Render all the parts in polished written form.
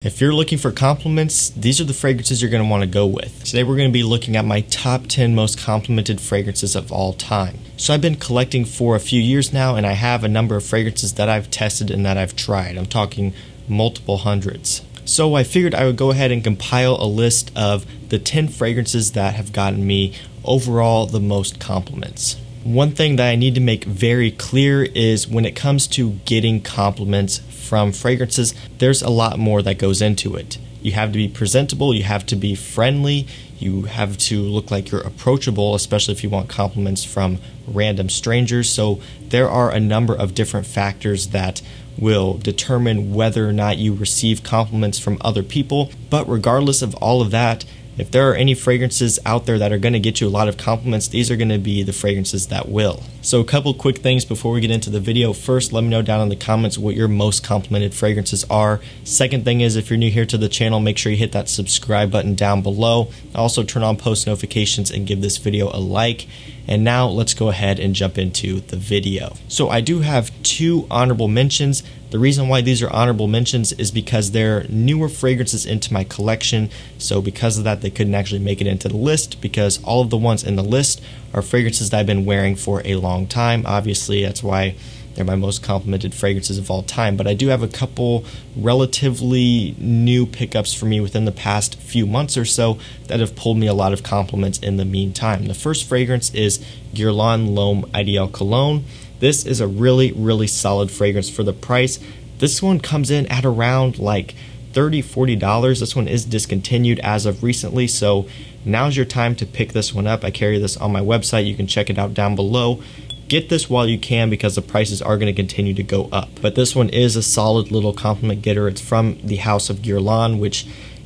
If you're looking for compliments, these are the fragrances you're going to want to go with. Today we're going to be looking at my top 10 most complimented fragrances of all time. So I've been collecting for a few years now, and I have a number of fragrances that I've tested and that I've tried. I'm talking multiple hundreds. So I figured I would go ahead and compile a list of the 10 fragrances that have gotten me overall the most compliments. One thing that I need to make very clear is when it comes to getting compliments from fragrances, there's a lot more that goes into it. You have to be presentable, you have to be friendly, you have to look like you're approachable, especially if you want compliments from random strangers. So there are a number of different factors that will determine whether or not you receive compliments from other people. But regardless of all of that, if there are any fragrances out there that are going to get you a lot of compliments, these are going to be the fragrances that will. So a couple quick things before we get into the video. First, let me know down in the comments what your most complimented fragrances are. Second thing is, if you're new here to the channel, make sure you hit that subscribe button down below. Also turn on post notifications and give this video a like. And now let's go ahead and jump into the video. So I do have two honorable mentions. The reason why these are honorable mentions is because they're newer fragrances into my collection. So because of that, they couldn't actually make it into the list because all of the ones in the list are fragrances that I've been wearing for a long time. Obviously, that's why they're my most complimented fragrances of all time. But I do have a couple relatively new pickups for me within the past few months or so that have pulled me a lot of compliments in the meantime. The first fragrance is Guerlain L'Homme Ideal Cologne. This is a really solid fragrance for the price. This one comes in at around like $30–40. This one is discontinued as of recently, so now's your time to pick this one up. I carry this on my website. You can check it out down below. Get this while you can because the prices are going to continue to go up. But this one is a solid little compliment getter. It's from the House of Guerlain, which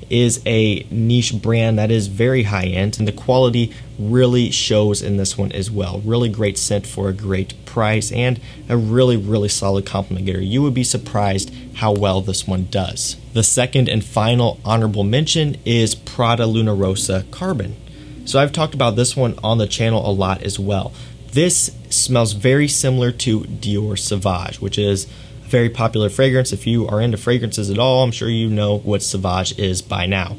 is a niche brand that is very high end, and the quality really shows in this one as well. Really great scent for a great price and a really solid compliment getter. You would be surprised how well this one does. The second and final honorable mention is Prada Luna Rossa Carbon. So I've talked about this one on the channel a lot as well. This smells very similar to Dior Sauvage, which is a very popular fragrance. If you are into fragrances at all, I'm sure you know what Sauvage is by now.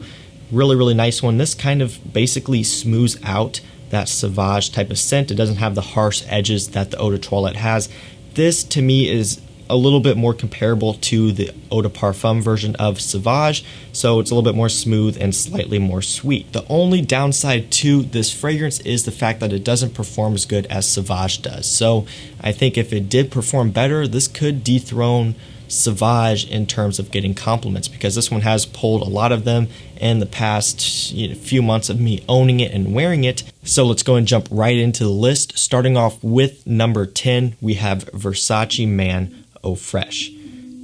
Really nice one. This kind of basically smooths out that Sauvage type of scent. It doesn't have the harsh edges that the Eau de Toilette has. This to me is a little bit more comparable to the Eau de Parfum version of Sauvage, so it's a little bit more smooth and slightly more sweet. The only downside to this fragrance is the fact that it doesn't perform as good as Sauvage does. So I think if it did perform better, this could dethrone Sauvage in terms of getting compliments, because this one has pulled a lot of them in the past few months of me owning it and wearing it. So let's go and jump right into the list. Starting off with number 10, we have Versace Man Eau Fresh.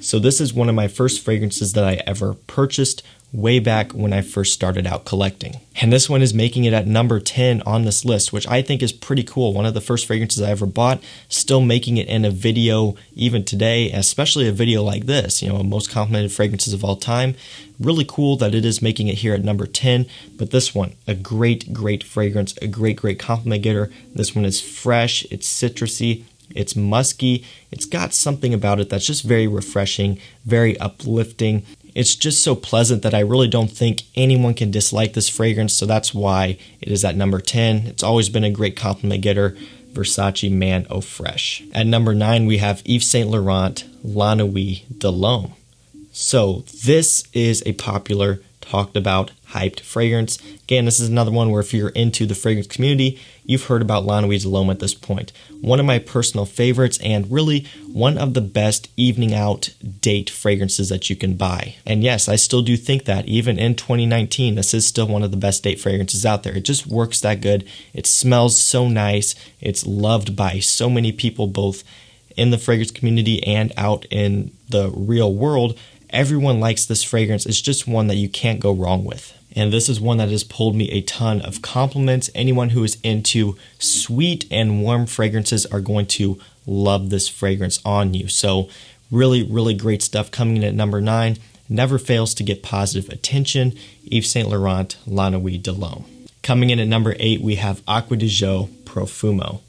So this is one of my first fragrances that I ever purchased way back when I first started out collecting. And this one is making it at number 10 on this list, which I think is pretty cool. One of the first fragrances I ever bought, still making it in a video even today, especially a video like this, most complimented fragrances of all time. Really cool that it is making it here at number 10, but this one, a great fragrance, a great compliment getter. This one is fresh, it's citrusy, it's musky. It's got something about it that's just very refreshing, very uplifting. It's just so pleasant that I really don't think anyone can dislike this fragrance, so that's why it is at number 10. It's always been a great compliment getter, Versace Man Eau Fresh. At number 9, we have Yves Saint Laurent La Nuit de l'Homme. So this is a popular, talked about, hyped fragrance. Again, this is another one where if you're into the fragrance community, you've heard about La Nuit de l'Homme at this point. One of my personal favorites and really one of the best evening out date fragrances that you can buy. And yes, I still do think that even in 2019, this is still one of the best date fragrances out there. It just works that good. It smells so nice. It's loved by so many people, both in the fragrance community and out in the real world. Everyone likes this fragrance. It's just one that you can't go wrong with. And this is one that has pulled me a ton of compliments. Anyone who is into sweet and warm fragrances are going to love this fragrance on you. So really great stuff coming in at number 9. Never fails to get positive attention. Yves Saint Laurent La Nuit de l'Homme. Coming in at number 8, we have Acqua di Gio Profumo.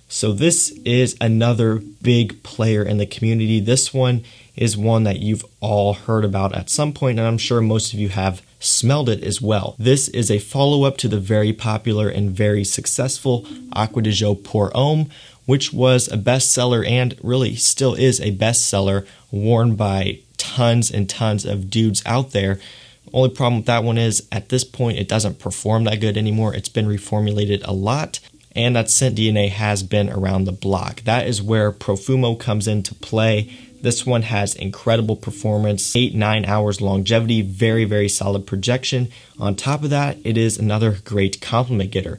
So this is another big player in the community. This one is one that you've all heard about at some point, and I'm sure most of you have smelled it as well. This is a follow-up to the very popular and very successful Aqua Atlantique Pour Homme, which was a bestseller and really still is a bestseller, worn by tons and tons of dudes out there. Only problem with that one is at this point it doesn't perform that good anymore. It's been reformulated a lot, and that scent DNA has been around the block. That is where Profumo comes into play. This one has incredible performance, 8-9 hours longevity, very, very solid projection. On top of that, it is another great compliment getter.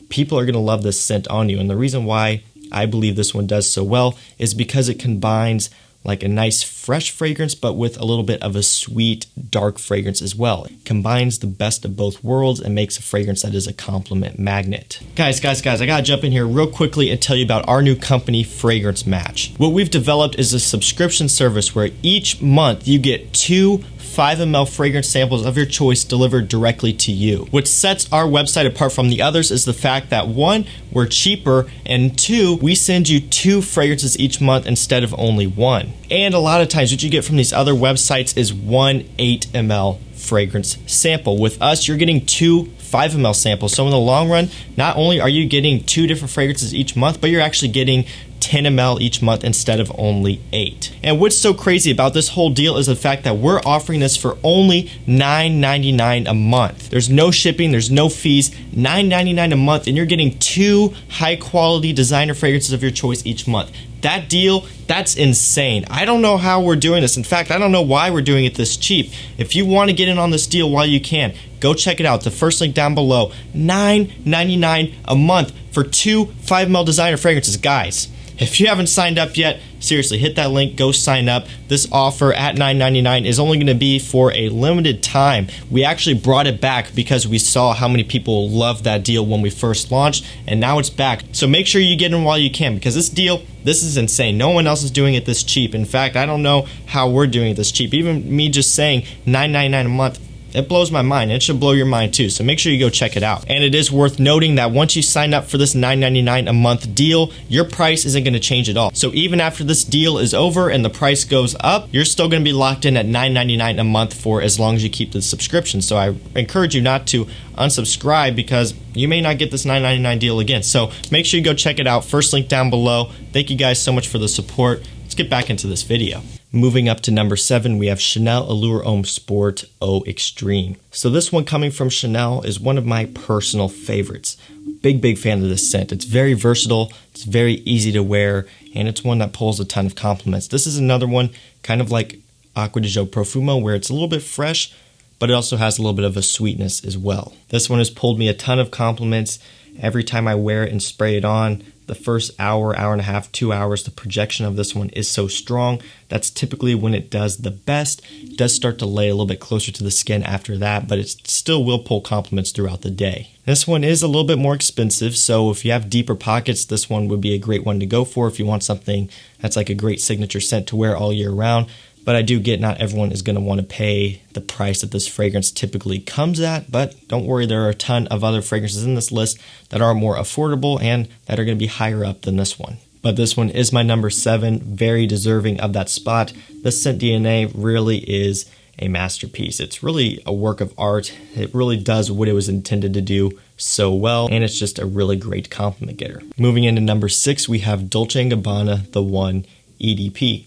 People are going to love this scent on you, and the reason why I believe this one does so well is because it combines like a nice fresh fragrance, but with a little bit of a sweet, dark fragrance as well. It combines the best of both worlds and makes a fragrance that is a compliment magnet. Guys, I gotta jump in here real quickly and tell you about our new company, FragranceMatch. What we've developed is a subscription service where each month you get 2 5 ml fragrance samples of your choice delivered directly to you. What sets our website apart from the others is the fact that 1, we're cheaper, and 2, we send you 2 fragrances each month instead of only 1. And a lot of times what you get from these other websites is 1 8 ml fragrance sample. With us, you're getting 2 5 ml samples. So in the long run, not only are you getting 2 different fragrances each month, but you're actually getting 10 ml each month instead of only 8. And what's so crazy about this whole deal is the fact that we're offering this for only $9.99 a month. There's no shipping, there's no fees, $9.99 a month, and you're getting 2 high quality designer fragrances of your choice each month. That deal, that's insane. I don't know how we're doing this. In fact, I don't know why we're doing it this cheap. If you want to get in on this deal while you can, go check it out. The first link down below. $9.99 a month for 2 5 ml designer fragrances. Guys, if you haven't signed up yet, seriously, hit that link, go sign up. This offer at $9.99 is only going to be for a limited time. We actually brought it back because we saw how many people loved that deal when we first launched, and now it's back. So make sure you get in while you can, because this deal, this is insane. No one else is doing it this cheap. In fact, I don't know how we're doing it this cheap. Even me just saying $9.99 a month, it blows my mind. It should blow your mind too, so make sure you go check it out. And it is worth noting that once you sign up for this $9.99 a month deal, your price isn't going to change at all. So even after this deal is over and the price goes up, you're still going to be locked in at $9.99 a month for as long as you keep the subscription. So I encourage you not to unsubscribe, because you may not get this $9.99 deal again. So make sure you go check it out. First link down below. Thank you guys so much for the support. Let's get back into this video. Moving up to number 7, we have Chanel Allure Homme Sport Eau Extreme. So this one coming from Chanel is one of my personal favorites. Big fan of this scent. It's very versatile, it's very easy to wear, and it's one that pulls a ton of compliments. This is another one kind of like Aqua Atlantique Profumo, where it's a little bit fresh, but it also has a little bit of a sweetness as well. This one has pulled me a ton of compliments. Every time I wear it and spray it on, the first hour and a half, 2 hours, the projection of this one is so strong. That's typically when it does the best. It does start to lay a little bit closer to the skin after that, but it still will pull compliments throughout the day. This one is a little bit more expensive, so if you have deeper pockets, this one would be a great one to go for if you want something that's like a great signature scent to wear all year round. But I do get not everyone is going to want to pay the price that this fragrance typically comes at, but don't worry, there are a ton of other fragrances in this list that are more affordable and that are going to be higher up than this one. But this one is my number 7, very deserving of that spot. This scent DNA really is a masterpiece. It's really a work of art. It really does what it was intended to do so well, and it's just a really great compliment getter. Moving into number 6, we have Dolce & Gabbana The One EDP.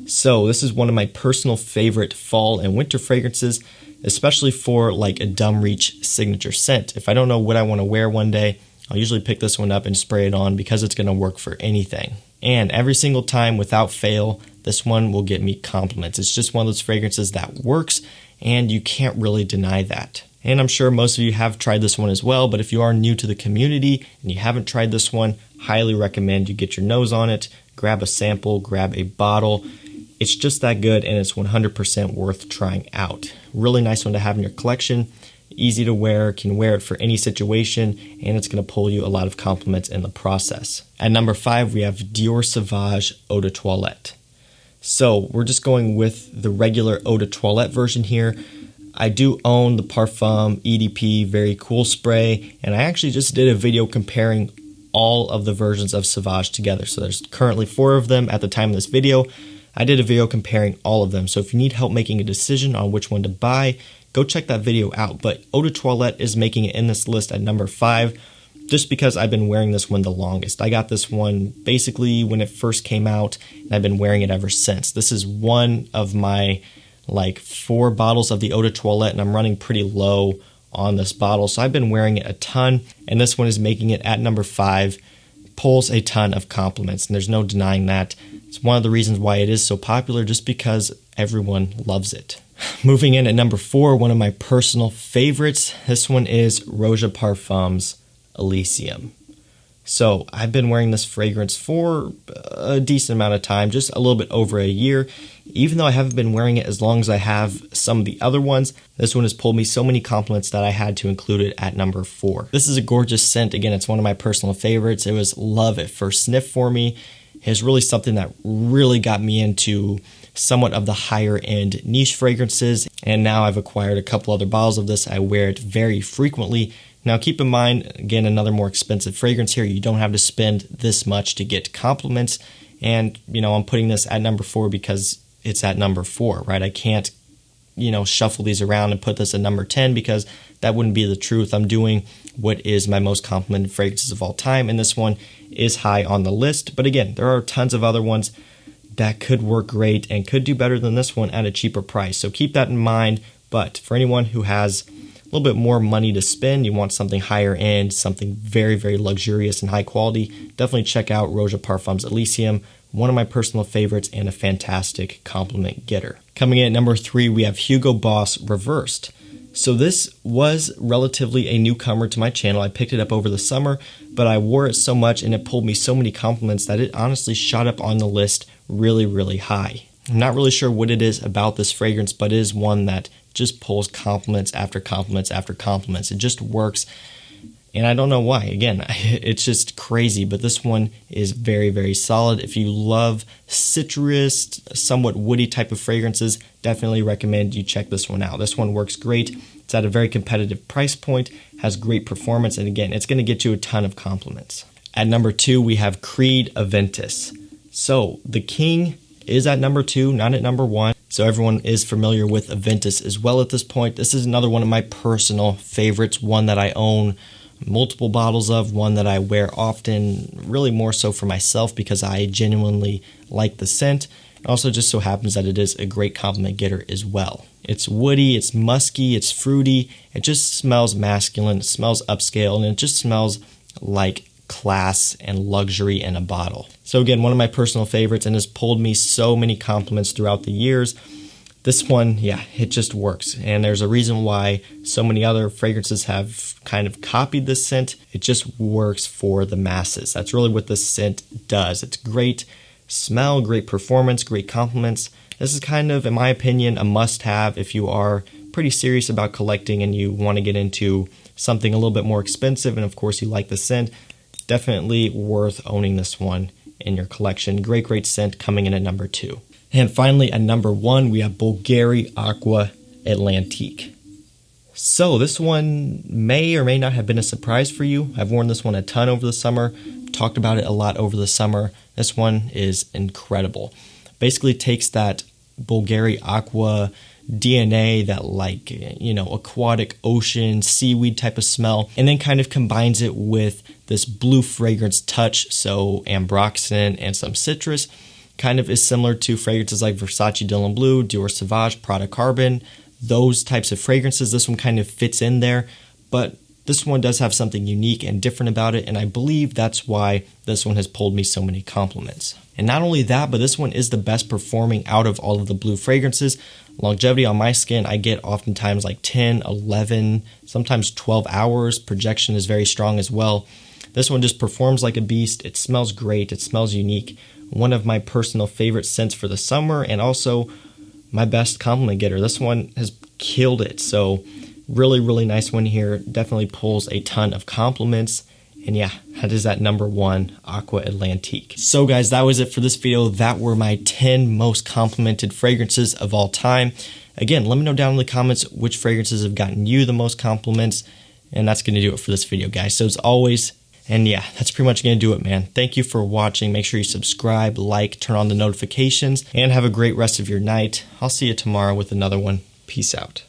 So this is one of my personal favorite fall and winter fragrances, especially for like a dumb reach signature scent. If I don't know what I want to wear one day, I'll usually pick this one up and spray it on because it's going to work for anything. And every single time, without fail, this one will get me compliments. It's just one of those fragrances that works, and you can't really deny that. And I'm sure most of you have tried this one as well, but if you are new to the community and you haven't tried this one, highly recommend you get your nose on it, grab a sample, grab a bottle. It's just that good, and it's 100% worth trying out. Really nice one to have in your collection. Easy to wear, can wear it for any situation, and it's going to pull you a lot of compliments in the process. At number 5, we have Dior Sauvage Eau de Toilette. So we're just going with the regular Eau de Toilette version here. I do own the Parfum EDP Very Cool Spray, and I actually just did a video comparing all of the versions of Sauvage together. So there's currently 4 of them at the time of this video. I did a video comparing all of them. So if you need help making a decision on which one to buy, go check that video out. But Eau de Toilette is making it in this list at number 5, just because I've been wearing this one the longest. I got this one basically when it first came out, and I've been wearing it ever since. This is one of my like 4 bottles of the Eau de Toilette, and I'm running pretty low on this bottle, so I've been wearing it a ton, and this one is making it at number 5. Pulls a ton of compliments, and there's no denying that. It's one of the reasons why it is so popular, just because everyone loves it. Moving in at number 4, one of my personal favorites. This one is Roja Parfums Elysium. So I've been wearing this fragrance for a decent amount of time, just a little bit over a year. Even though I haven't been wearing it as long as I have some of the other ones, this one has pulled me so many compliments that I had to include it at number 4. This is a gorgeous scent. Again, it's one of my personal favorites. It was love at first sniff for me. It's really something that really got me into somewhat of the higher end niche fragrances, and now I've acquired a couple other bottles of this. I wear it very frequently. Now keep in mind, again, another more expensive fragrance here. You don't have to spend this much to get compliments, and I'm putting this at number 4 because it's at number 4, right? I can't shuffle these around and put this at number 10 because that wouldn't be the truth. I'm doing what is my most complimented fragrances of all time, and this one is high on the list. But again, there are tons of other ones that could work great and could do better than this one at a cheaper price. So keep that in mind. But for anyone who has a little bit more money to spend, you want something higher end, something very, very luxurious and high quality, definitely check out Roja Parfums Elysium, one of my personal favorites and a fantastic compliment getter. Coming in at number 3, we have Hugo Boss Reversed. So this was relatively a newcomer to my channel. I picked it up over the summer, but I wore it so much and it pulled me so many compliments that it honestly shot up on the list really, really high. I'm not really sure what it is about this fragrance, but it is one that just pulls compliments after compliments after compliments. It just works, and I don't know why. Again, it's just crazy, but this one is very, very solid. If you love citrus, somewhat woody type of fragrances, definitely recommend you check this one out. This one works great. It's at a very competitive price point, has great performance, and again, it's going to get you a ton of compliments. At number 2, we have Creed Aventus. So the King is at number 2, not at number 1. So everyone is familiar with Aventus as well at this point. This is another one of my personal favorites, one that I own multiple bottles of, one that I wear often, really more so for myself because I genuinely like the scent. It also just so happens that it is a great compliment getter as well. It's woody, it's musky, it's fruity, it just smells masculine, it smells upscale, and it just smells like class and luxury in a bottle. So again, one of my personal favorites, and has pulled me so many compliments throughout the years. This one, yeah, it just works, and there's a reason why so many other fragrances have kind of copied this scent. It just works for the masses. That's really what this scent does. It's great smell, great performance, great compliments. This is kind of, in my opinion, a must-have if you are pretty serious about collecting and you want to get into something a little bit more expensive, and of course you like the scent. Definitely worth owning this one in your collection. Great, great scent coming in at number 2. And finally, at number 1, we have Bulgari Aqua Atlantique. So this one may or may not have been a surprise for you. I've worn this one a ton over the summer, talked about it a lot over the summer. This one is incredible. Basically takes that Bulgari Aqua DNA, that aquatic ocean, seaweed type of smell, and then kind of combines it with this blue fragrance touch, so ambroxan and some citrus. Kind of is similar to fragrances like Versace Dylan Blue, Dior Sauvage, Prada Carbon, those types of fragrances. This one kind of fits in there, but this one does have something unique and different about it, and I believe that's why this one has pulled me so many compliments. And not only that, but this one is the best performing out of all of the blue fragrances. Longevity on my skin, I get oftentimes like 10, 11, sometimes 12 hours. Projection is very strong as well. This one just performs like a beast. It smells great. It smells unique. One of my personal favorite scents for the summer, and also my best compliment getter. This one has killed it. So really, really nice one here. Definitely pulls a ton of compliments. And yeah, that is at number 1, Aqua Atlantique. So guys, that was it for this video. That were my 10 most complimented fragrances of all time. Again, let me know down in the comments which fragrances have gotten you the most compliments. And that's going to do it for this video, guys. So as always, And yeah, that's pretty much going to do it, man. Thank you for watching. Make sure you subscribe, like, turn on the notifications, and have a great rest of your night. I'll see you tomorrow with another one. Peace out.